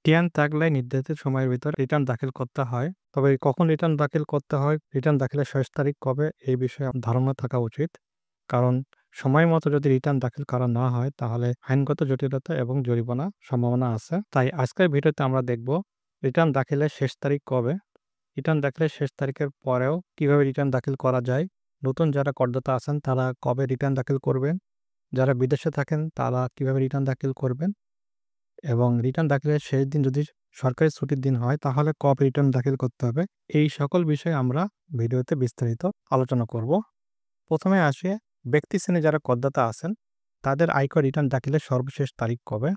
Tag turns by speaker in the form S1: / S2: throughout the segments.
S1: টিআন থাকলে নির্ধারিত সময়ের ভিতর রিটার্ন দাখিল করতে হয়। তবে কখন রিটার্ন দাখিল করতে হয়, রিটার্ন দাখিলের শেষ তারিখ কবে, এই বিষয়ে ধারণা থাকা উচিত। কারণ সময় মতো যদি রিটার্ন দাখিল করা না হয়, তাহলে আইনগত জটিলতা এবং জরিমানার সম্ভাবনা আছে। তাই আজকের ভিডিওতে আমরা দেখব রিটার্ন দাখিলের শেষ তারিখ কবে, রিটার্ন দাখিলের শেষ তারিখের পরেও কিভাবে রিটার্ন দাখিল করা যায়, নতুন যারা করদাতা আছেন তারা কবে রিটার্ন দাখিল করবেন, যারা বিদেশে থাকেন তারা কিভাবে রিটার্ন দাখিল করবেন এবং রিটার্ন দাখিলের শেষ দিন যদি সরকারি ছুটির দিন হয় তাহলে কবে রিটার্ন দাখিল করতে হবে। এই সকল বিষয়ে আমরা ভিডিওতে বিস্তারিত আলোচনা করব। প্রথমে আসে ব্যক্তি শ্রেণী যারা করদাতা আছেন তাদের আয়কর রিটার্ন দাখিলের সর্বশেষ তারিখ কবে।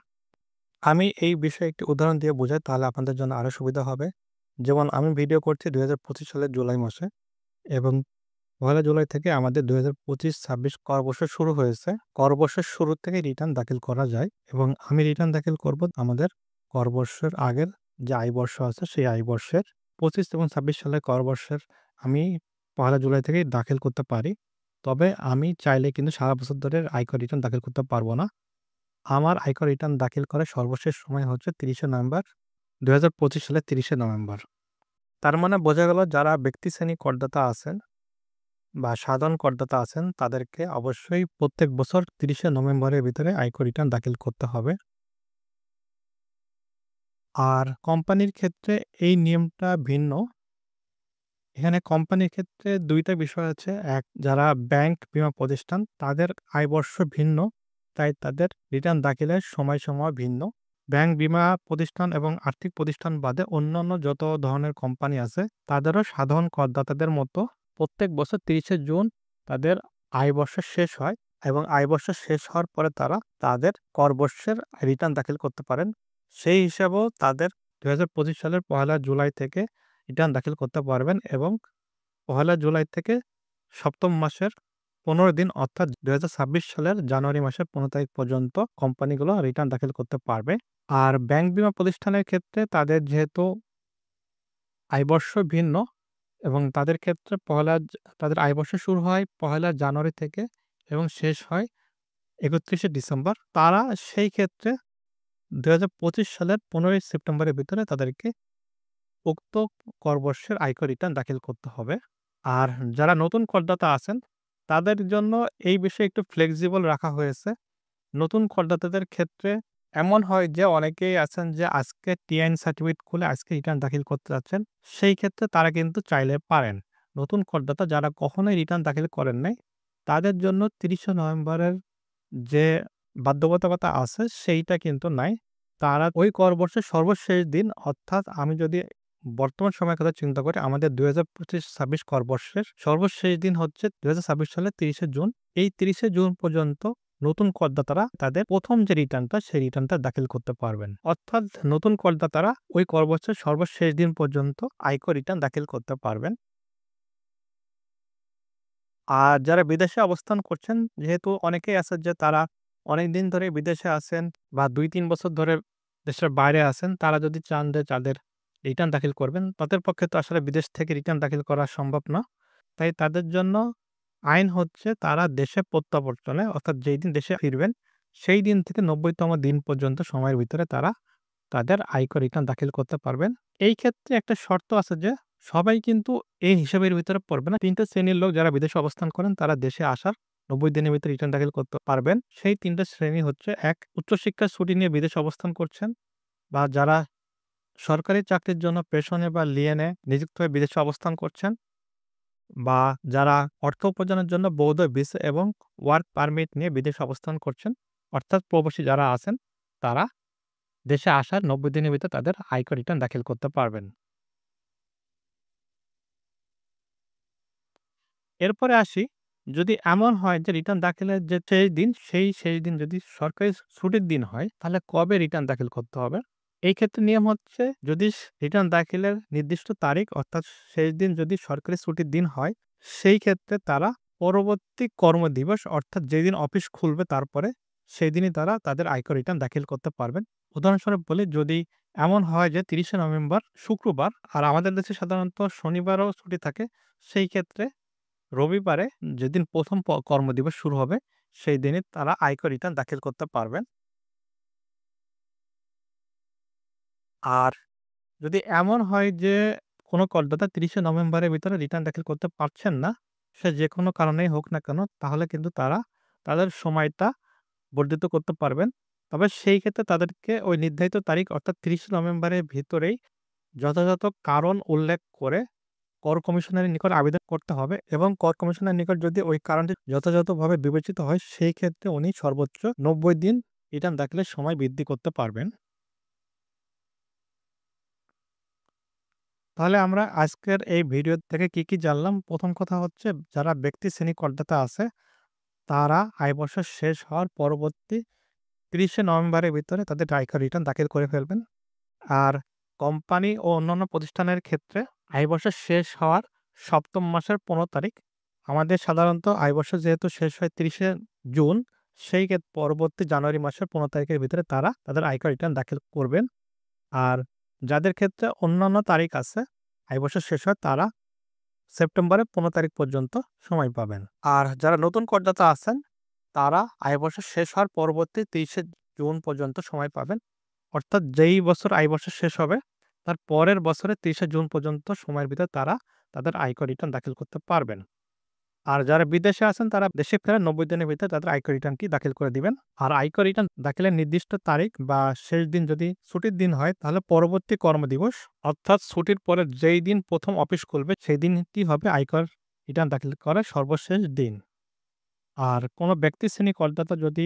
S1: আমি এই বিষয়ে একটি উদাহরণ দিয়ে বোঝাই, তাহলে আপনাদের জন্য আরও সুবিধা হবে। যেমন আমি ভিডিও করছি 2025 সালের জুলাই মাসে এবং 1 জুলাই থেকে আমাদের 2025-26 করবর্ষ শুরু হয়েছে। করবর্ষের শুরু থেকে রিটার্ন দাখিল করা যায় এবং আমি রিটার্ন দাখিল করব আমাদের করবর্ষের আগের যে আয়বর্ষ আছে সেই আয়বর্ষের 25 এবং 26 সালের করবর্ষের আমি 1 জুলাই থেকেই দাখিল করতে পারি। তবে আমি চাইলে কিন্তু সারা বছর ধরে আয়কর রিটার্ন দাখিল করতে পারব না। আমার আয়কর রিটার্ন দাখিল করার সর্বশেষ সময় হচ্ছে 30শে নভেম্বর, 2025 সালের 30শে নভেম্বর। তার মানে বোঝা গেল যারা ব্যক্তি শ্রেণী করদাতা আছেন বা সাধারণ করদাতা আছেন তাদেরকে অবশ্যই প্রত্যেক বছর 30শে নভেম্বরের ভিতরে আয়কর রিটার্ন দাখিল করতে হবে। আর কোম্পানির ক্ষেত্রে এই নিয়মটা ভিন্ন। এখানে কোম্পানির ক্ষেত্রে ২ টা বিষয় আছে। এক, যারা ব্যাংক, বীমা প্রতিষ্ঠান তাদের আয়বর্ষ ভিন্ন, তাই তাদের রিটার্ন দাখিলের সময়সীমা ভিন্ন। ব্যাংক, বীমা প্রতিষ্ঠান এবং আর্থিক প্রতিষ্ঠান বাদে অন্যান্য যত ধরনের কোম্পানি আছে তাদেরও সাধারণ করদাতাদের মতো প্রত্যেক বছর 30শে জুন তাদের আয়বর্ষ শেষ হয় এবং আয়বর্ষ শেষ হওয়ার পরে তারা তাদের করবর্ষের রিটার্ন দাখিল করতে পারেন। সেই হিসাবেও তাদের 2025 সালের 1 জুলাই থেকে রিটার্ন দাখিল করতে পারবেন এবং 1 জুলাই থেকে সপ্তম মাসের 15 দিন অর্থাৎ 2026 সালের জানুয়ারি মাসের 15 তারিখ পর্যন্ত কোম্পানিগুলো রিটার্ন দাখিল করতে পারবে। আর ব্যাংক, বীমা প্রতিষ্ঠানের ক্ষেত্রে তাদের যেহেতু আয়বর্ষ ভিন্ন এবং তাদের ক্ষেত্রে তাদের আয়বর্ষ শুরু হয় 1 জানুয়ারি থেকে এবং শেষ হয় 31শে ডিসেম্বর। তারা সেই ক্ষেত্রে 2025 সালের 15ই সেপ্টেম্বরের ভিতরে তাদেরকে উক্ত করবর্ষের আয়কর রিটার্ন দাখিল করতে হবে। আর যারা নতুন করদাতা আছেন তাদের জন্য এই বিষয়ে একটু ফ্লেক্সিবল রাখা হয়েছে। নতুন করদাতাদের ক্ষেত্রে এমন হয় যে অনেকেই আছেন যে আজকে টিআইন সার্টিফিকেট খুলে আজকে রিটার্ন দাখিল করতে যাচ্ছেন। সেই ক্ষেত্রে তারা কিন্তু চাইলে পারেন। নতুন করদাতা যারা কখনোই রিটার্ন দাখিল করেন নাই তাদের জন্য 30শে নভেম্বরের যে বাধ্যবাধকতা আছে সেইটা কিন্তু নাই। তারা ওই করবর্ষের সর্বশেষ দিন অর্থাৎ আমি যদি বর্তমান সময়ের কথা চিন্তা করি আমাদের 2025-26 করবর্ষের সর্বশেষ দিন হচ্ছে 2026 সালের 30শে জুন। এই 30শে জুন পর্যন্ত নতুন করদাতারা তাদের প্রথম যে রিটার্নটা সেই রিটার্নটা দাখিল করতে পারবেন। অর্থাৎ নতুন করদাতারা ওই করবর্ষের সর্বশেষ দিন পর্যন্ত আয়কর রিটার্ন দাখিল করতে পারবেন। আর যারা বিদেশে অবস্থান করছেন, যেহেতু অনেকেই আছে যে তারা অনেকদিন ধরে বিদেশে আছেন বা ২-৩ বছর ধরে দেশের বাইরে আছেন, তারা যদি চান যে তাদের রিটার্ন দাখিল করবেন, তাদের পক্ষে তো আসলে বিদেশ থেকে রিটার্ন দাখিল করা সম্ভব না। তাই তাদের জন্য আইন হচ্ছে তারা দেশে প্রত্যাবর্তনে অর্থাৎ যেই দিন দেশে ফিরবেন, সেই দিন থেকে ৯০তম দিন পর্যন্ত সময়ের ভিতরে তারা তাদের আয়কর রিটার্ন দাখিল করতে পারবেন। এই ক্ষেত্রে একটা শর্ত আছে যে সবাই কিন্তু এই হিসাবের ভিতরে পড়বে না। ৩ টা শ্রেণীর লোক যারা বিদেশে অবস্থান করেন তারা দেশে আসার ৯০ দিনের ভিতরে রিটার্ন দাখিল করতে পারবেন। সেই ৩ টা শ্রেণী হচ্ছে ১, উচ্চশিক্ষার ছুটি নিয়ে বিদেশে অবস্থান করছেন বা যারা সরকারি চাকরির জন্য পেশনে বা লিয়েনে নিযুক্ত হয়ে বিদেশে অবস্থান করছেন বা যারা অর্থ উপার্জনের জন্য বৈধ ভিসা এবং ওয়ার্ক পারমিট নিয়ে বিদেশে অবস্থান করছেন অর্থাৎ প্রবাসী যারা আছেন তারা দেশে আসার ৯০ দিনের ভিতরে তাদের আয়কর রিটার্ন দাখিল করতে পারবেন। এরপরে আসি, যদি এমন হয় যে রিটার্ন দাখিলের যে শেষ দিন, শেষ দিন যদি সরকারি ছুটির দিন হয়, তাহলে কবে রিটার্ন দাখিল করতে হবে? এই ক্ষেত্রে নিয়ম হচ্ছে যদি রিটার্ন দাখিলের নির্দিষ্ট তারিখ অর্থাৎ শেষ দিন যদি সরকারি ছুটির দিন হয়, সেই ক্ষেত্রে তারা পরবর্তী কর্মদিবস অর্থাৎ যেদিন অফিস খুলবে তারপরে সেই দিনই তারা তাদের আয়কর রিটার্ন দাখিল করতে পারবেন। উদাহরণস্বরূপ বলি, যদি এমন হয় যে ৩০শে নভেম্বর শুক্রবার আর আমাদের দেশে সাধারণত শনিবারও ছুটি থাকে, সেই ক্ষেত্রে রবিবারে যেদিন ১ম কর্মদিবস শুরু হবে, সেই দিনই তারা আয়কর রিটার্ন দাখিল করতে পারবেন। আর যদি এমন হয় যে কোনো করদাতা ৩০শে নভেম্বরের ভিতরে রিটার্ন দাখিল করতে পারছেন না, সে যেকোনো কারণেই হোক না কেন, তাহলে কিন্তু তারা তাদের সময়টা বর্ধিত করতে পারবেন। তবে সেই ক্ষেত্রে তাদেরকে ওই নির্ধারিত তারিখ অর্থাৎ ৩০শে নভেম্বরের ভিতরেই যথাযথ কারণ উল্লেখ করে কর কমিশনারের নিকট আবেদন করতে হবে এবং কর কমিশনারের নিকট যদি ওই কারণটি যথাযথভাবে বিবেচিত হয়, সেই ক্ষেত্রে উনি সর্বোচ্চ ৯০ দিন রিটার্ন দাখিলের সময় বৃদ্ধি করতে পারবেন। তাহলে আমরা আজকের এই ভিডিও থেকে কি জানলাম? প্রথম কথা হচ্ছে যারা ব্যক্তি শ্রেণী করদাতা আছে, তারা আয় বছর শেষ হওয়ার পরবর্তী ৩০শে নভেম্বরের ভিতরে তাদের আয়কর রিটার্ন দাখিল করে ফেলবেন। আর কোম্পানি ও অন্যান্য প্রতিষ্ঠানের ক্ষেত্রে আয় বছর শেষ হওয়ার ৭ম মাসের ১৫ তারিখ। আমাদের সাধারণত আয় বছর যেহেতু শেষ হয় ৩০শে জুন, সেই পরবর্তী জানুয়ারি মাসের ১৫ তারিখের ভিতরে তারা তাদের আয়কর রিটার্ন দাখিল করবেন। আর যাদের ক্ষেত্রে অন্যান্য তারিখ আছে, আয় বছর শেষ হয়, তারা সেপ্টেম্বরের ১৫ তারিখ পর্যন্ত সময় পাবেন। আর যারা নতুন করদাতা আছেন, তারা আয় বছর শেষ হওয়ার পরবর্তী ৩০শে জুন পর্যন্ত সময় পাবেন। অর্থাৎ যেই বছর আয় বছর শেষ হবে, তার পরের বছরের ৩০শে জুন পর্যন্ত সময়ের ভিতরে তারা তাদের আয়কর রিটার্ন দাখিল করতে পারবেন। আর যারা বিদেশে আছেন, তারা দেশে ফেরার ৯০ দিনের ভিতরে তাদের আয়কর রিটার্নটি দাখিল করে দিবেন। আর আয়কর রিটার্ন দাখিলের নির্দিষ্ট তারিখ বা শেষ দিন যদি ছুটির দিন হয়, তাহলে পরবর্তী কর্মদিবস অর্থাৎ ছুটির পরে যেই দিন ১ম অফিস খুলবে, সেই দিনটি হবে আয়কর রিটার্ন দাখিল করার সর্বশেষ দিন। আর কোনো ব্যক্তি শ্রেণী করদাতা যদি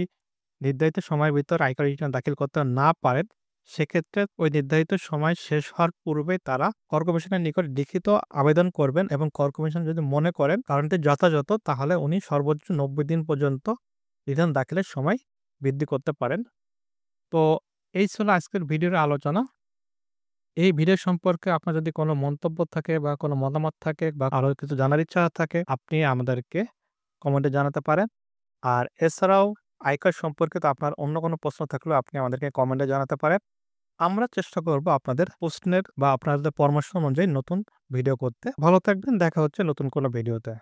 S1: নির্ধারিত সময়ের ভিতর আয়কর রিটার্ন দাখিল করতে না পারেন, সেক্ষেত্রে ওই নির্ধারিত সময় শেষ হওয়ার পূর্বে তারা কর কমিশনের নিকট লিখিত আবেদন করবেন এবং কর কমিশন যদি মনে করেন কারণটি যথাযথ, তাহলে উনি সর্বোচ্চ ৯০ দিন পর্যন্ত রিটার্ন দাখিলের সময় বৃদ্ধি করতে পারেন। তো এই ছিল আজকের ভিডিওর আলোচনা। এই ভিডিও সম্পর্কে আপনার যদি কোনো মন্তব্য থাকে বা কোনো মতামত থাকে বা আরো কিছু জানার ইচ্ছা থাকে, আপনি আমাদেরকে কমেন্টে জানাতে পারেন। আর এছাড়াও আয়কর সম্পর্কিত আপনার অন্য কোনো প্রশ্ন থাকলেও আপনি আমাদেরকে কমেন্টে জানাতে পারেন। আমরা চেষ্টা করব আপনাদের প্রশ্নের বা আপনাদের পরামর্শ অনুযায়ী নতুন ভিডিও করতে। ভালো থাকবেন। দেখা হচ্ছে নতুন কোনো ভিডিওতে।